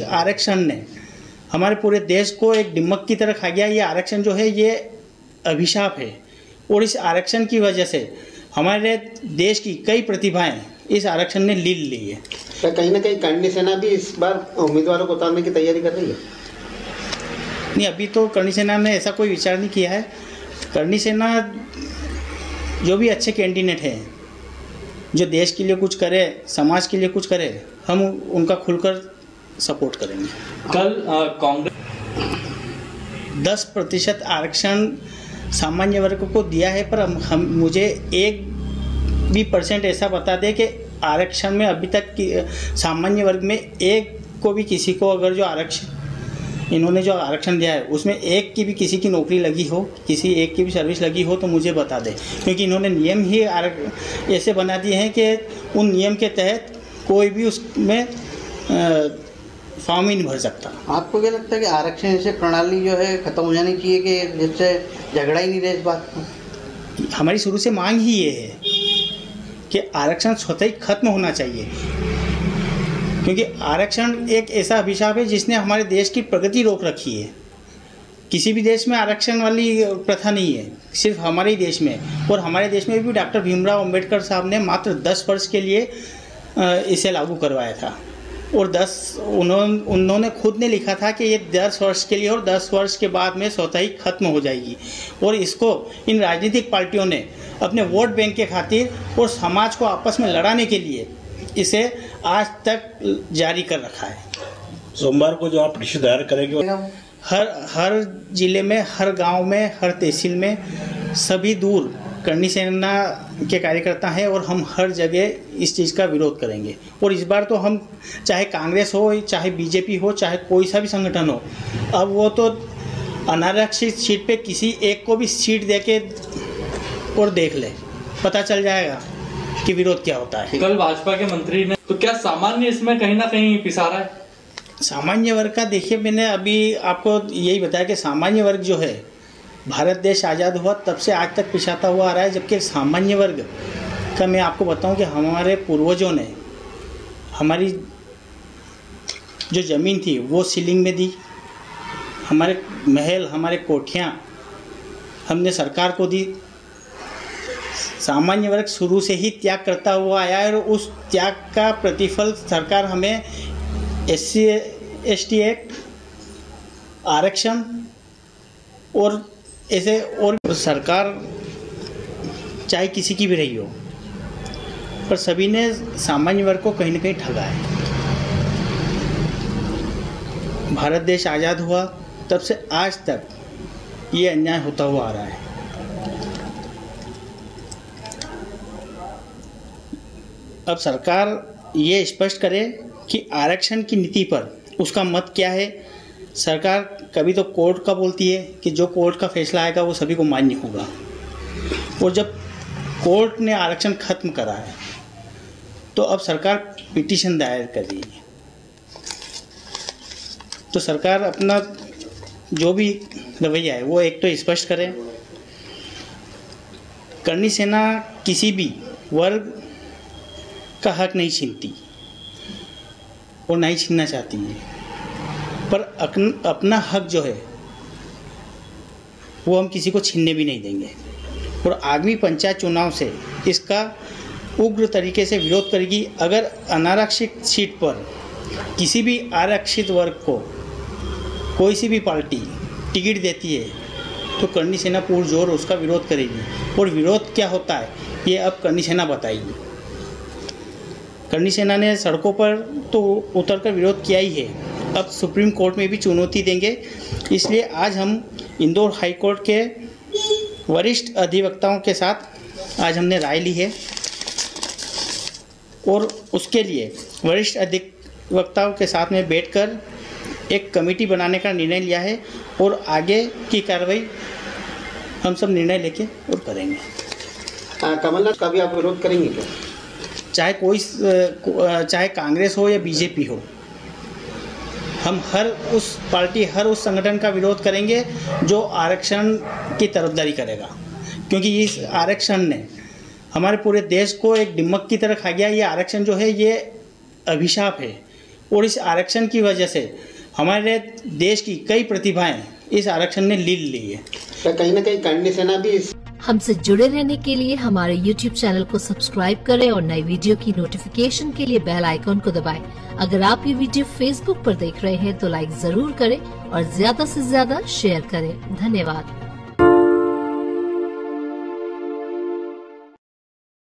आरक्षण ने हमारे पूरे देश को एक दिमक की तरह खा गया। ये आरक्षण जो है ये अभिशाप है, और इस आरक्षण की वजह से हमारे देश की कई प्रतिभाएं इस आरक्षण ने लील ली है। क्या कहीं ना कहीं करणी सेना भी इस बार उम्मीदवारों को उतारने की तैयारी कर रही है? नहीं, अभी तो करणी सेना ने ऐसा कोई विचार नहीं किया है। करणी सेना जो भी अच्छे कैंडिडेट हैं, जो देश के लिए कुछ करे, समाज के लिए कुछ करे, हम उनका खुलकर सपोर्ट करेंगे। कल कांग्रेस 10% आरक्षण सामान्य वर्ग को दिया है, पर हम मुझे 1% ऐसा बता दें कि आरक्षण में अभी तक की सामान्य वर्ग में एक को भी किसी को अगर जो आरक्षण इन्होंने जो आरक्षण दिया है उसमें एक की भी किसी की नौकरी लगी हो, किसी एक की भी सर्विस लगी हो तो मुझे बता दें, क्योंकि इन्होंने नियम ही ऐसे बना दिए हैं कि उन नियम के तहत कोई भी उसमें फॉर्म ही नहीं भर सकता। आपको क्या लगता है कि आरक्षण से प्रणाली जो है खत्म हो जानी चाहिए कि जिससे झगड़ा ही नहीं रहे इस बात पर? हमारी शुरू से मांग ही ये है कि आरक्षण स्वतः ही खत्म होना चाहिए, क्योंकि आरक्षण एक ऐसा अभिशाप है जिसने हमारे देश की प्रगति रोक रखी है। किसी भी देश में आरक्षण वाली प्रथा नहीं है, सिर्फ हमारे ही देश में। और हमारे देश में भी डॉक्टर भीमराव अंबेडकर साहब ने मात्र 10 वर्ष के लिए इसे लागू करवाया था, और उन्होंने खुद ने लिखा था कि ये 10 वर्ष के लिए और 10 वर्ष के बाद में स्वतः ही खत्म हो जाएगी। और इसको इन राजनीतिक पार्टियों ने अपने वोट बैंक के खातिर और समाज को आपस में लड़ाने के लिए इसे आज तक जारी कर रखा है। सोमवार को जो आप पिटीशन दायर करेंगे, हर जिले में, हर गांव में, हर तहसील में सभी दूर करणी सेना के कार्यकर्ता हैं, और हम हर जगह इस चीज़ का विरोध करेंगे। और इस बार तो हम, चाहे कांग्रेस हो, चाहे बीजेपी हो, चाहे कोई सा भी संगठन हो, अब वो तो अनारक्षित सीट पे किसी एक को भी सीट देके और देख ले, पता चल जाएगा कि विरोध क्या होता है। कल भाजपा के मंत्री ने, तो क्या सामान्य इसमें कहीं ना कहीं पिसा रहा है? सामान्य वर्ग का देखिए, मैंने अभी आपको यही बताया कि सामान्य वर्ग जो है, भारत देश आज़ाद हुआ तब से आज तक पिछाता हुआ आ रहा है। जबकि सामान्य वर्ग का मैं आपको बताऊं कि हमारे पूर्वजों ने हमारी जो ज़मीन थी वो सीलिंग में दी, हमारे महल, हमारे कोठियाँ हमने सरकार को दी। सामान्य वर्ग शुरू से ही त्याग करता हुआ आया है, और उस त्याग का प्रतिफल सरकार हमें SC ST एक्ट, आरक्षण और ऐसे और सरकार चाहे किसी की भी रही हो, पर सभी ने सामान्य वर्ग को कहीं ना कहीं ठगा है। भारत देश आज़ाद हुआ तब से आज तक ये अन्याय होता हुआ आ रहा है। अब सरकार ये स्पष्ट करे कि आरक्षण की नीति पर उसका मत क्या है। सरकार कभी तो कोर्ट का बोलती है कि जो कोर्ट का फैसला आएगा वो सभी को मान्य होगा, और जब कोर्ट ने आरक्षण खत्म करा है तो अब सरकार पिटीशन दायर कर रही है। तो सरकार अपना जो भी रवैया है वो एक तो स्पष्ट करे। करणी सेना किसी भी वर्ग का हक नहीं छीनती और नहीं छीनना चाहती है, पर अपना हक जो है वो हम किसी को छीनने भी नहीं देंगे, और आगामी पंचायत चुनाव से इसका उग्र तरीके से विरोध करेगी। अगर अनारक्षित सीट पर किसी भी आरक्षित वर्ग को कोई सी भी पार्टी टिकट देती है तो करणी सेना पुरजोर उसका विरोध करेगी, और विरोध क्या होता है ये अब करणी सेना बताएगी। करणी सेना ने सड़कों पर तो उतरकर विरोध किया ही है, अब सुप्रीम कोर्ट में भी चुनौती देंगे। इसलिए आज हम इंदौर हाई कोर्ट के वरिष्ठ अधिवक्ताओं के साथ आज हमने राय ली है, और उसके लिए वरिष्ठ अधिवक्ताओं के साथ में बैठकर एक कमेटी बनाने का निर्णय लिया है, और आगे की कार्रवाई हम सब निर्णय लेके और करेंगे। कमलनाथ का भी आप विरोध करेंगे क्या? चाहे कांग्रेस हो या बीजेपी हो, हम हर उस पार्टी, हर उस संगठन का विरोध करेंगे जो आरक्षण की तरफदारी करेगा, क्योंकि इस आरक्षण ने हमारे पूरे देश को एक दिमक की तरह खा गया। ये आरक्षण जो है ये अभिशाप है, और इस आरक्षण की वजह से हमारे देश की कई प्रतिभाएं इस आरक्षण ने लीड ली है। क्या कहीं ना कहीं कर्णी सेना भी हमसे जुड़े रहने के लिए हमारे YouTube चैनल को सब्सक्राइब करें और नई वीडियो की नोटिफिकेशन के लिए बेल आइकॉन को दबाएं। अगर आप ये वीडियो Facebook पर देख रहे हैं तो लाइक जरूर करें और ज्यादा से ज्यादा शेयर करें। धन्यवाद।